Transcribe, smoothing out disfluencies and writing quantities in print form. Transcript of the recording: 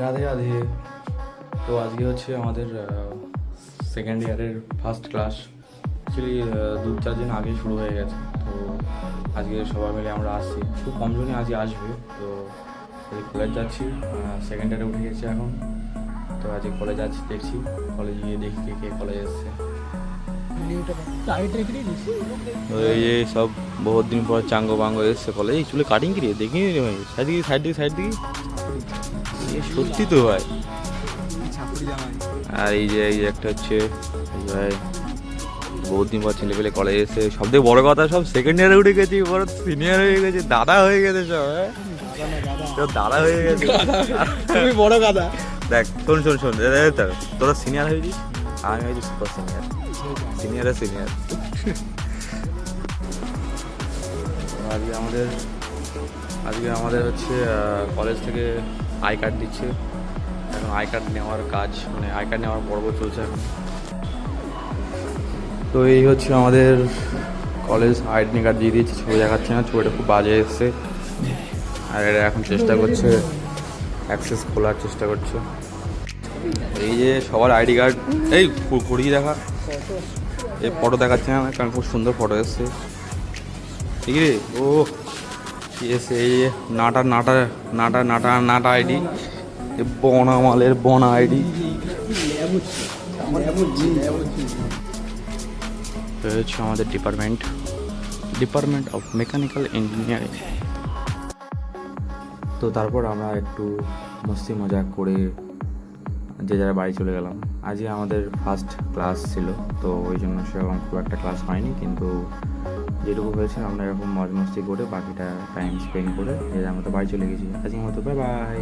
রাধে রাধে। তো আজকে হচ্ছে আমাদের সেকেন্ড ইয়ারের ফার্স্ট ক্লাস। অ্যাকচুয়ালি 2-4 দিন আগে শুরু হয়ে গেছে। তো আজকে সবাই মিলে আমরা আসছি, খুব কমজনই আজকে আসবে। তো কলেজ যাচ্ছি, সেকেন্ড ইয়ারে উঠে গেছি এখন। তো আজকে কলেজ যাচ্ছি, দেখছি কলেজে গিয়ে দেখি কে কে কলেজ এসছে। তো এই যে সব বহুত দিন পর চাঙ্গো বাঙ্গো এসছে কলেজ। এই চুলে কাটিং কি রে, দেখিনি রে ভাই। সাইড দিকে সত্যি তো ভাই। আর এই যে একটা হচ্ছে ভাই, বহুত দিন পর ছেলেপেলে কলেজ এসে, সব থেকে বড় কথা সব সেকেন্ড ইয়ারে উঠে গেছি, বড় সিনিয়র হয়ে গেছে, দাদা হয়ে গেছে সব। হ্যাঁ সব দাদা হয়ে গেছে, তুমি বড় গাদা। দেখ শোন তোরা সিনিয়র হয়েছিস, আমি হয়েছি সুপার সিনিয়র। আজকে আমাদের হচ্ছে কলেজ থেকে আই কার্ড দিচ্ছে। এখন আই কার্ড নেওয়ার কাজ, মানে আই কার্ড নেওয়ার পর্ব চলছে এখন। তো এই হচ্ছে আমাদের কলেজ আইডেন্টি কার্ড দিয়ে দিয়েছে, ছবি দেখাচ্ছে না, ছবিটা খুব বাজে এসছে। আর এরা এখন চেষ্টা করছে অ্যাক্সেস খোলার চেষ্টা করছে। এই যে সবার আইডি কার্ড, এই ঘুরিয়ে দেখা, এই ফটো দেখাচ্ছে না কারণ খুব সুন্দর ফটো এসছে। ঠিক রে, ও এসে এই যে নাটা আইডি, বনা মালের বনা আইডি। হচ্ছে আমাদের ডিপার্টমেন্ট অফ মেকানিক্যাল ইঞ্জিনিয়ারিং। তো তারপর আমরা একটু মস্তি মজা করে যে যারা বাড়ি চলে গেলাম। আজকে আমাদের ফার্স্ট ক্লাস ছিল, তো ওই জন্য সেরকম খুব একটা ক্লাস হয়নি, কিন্তু যেটুকু হয়েছে আমরা এরকম মজ মস্তি করে বাকিটা টাইম স্পেন্ড করে যে যার মতো বাড়ি চলে গেছি। আজকের মতো বাই বাই।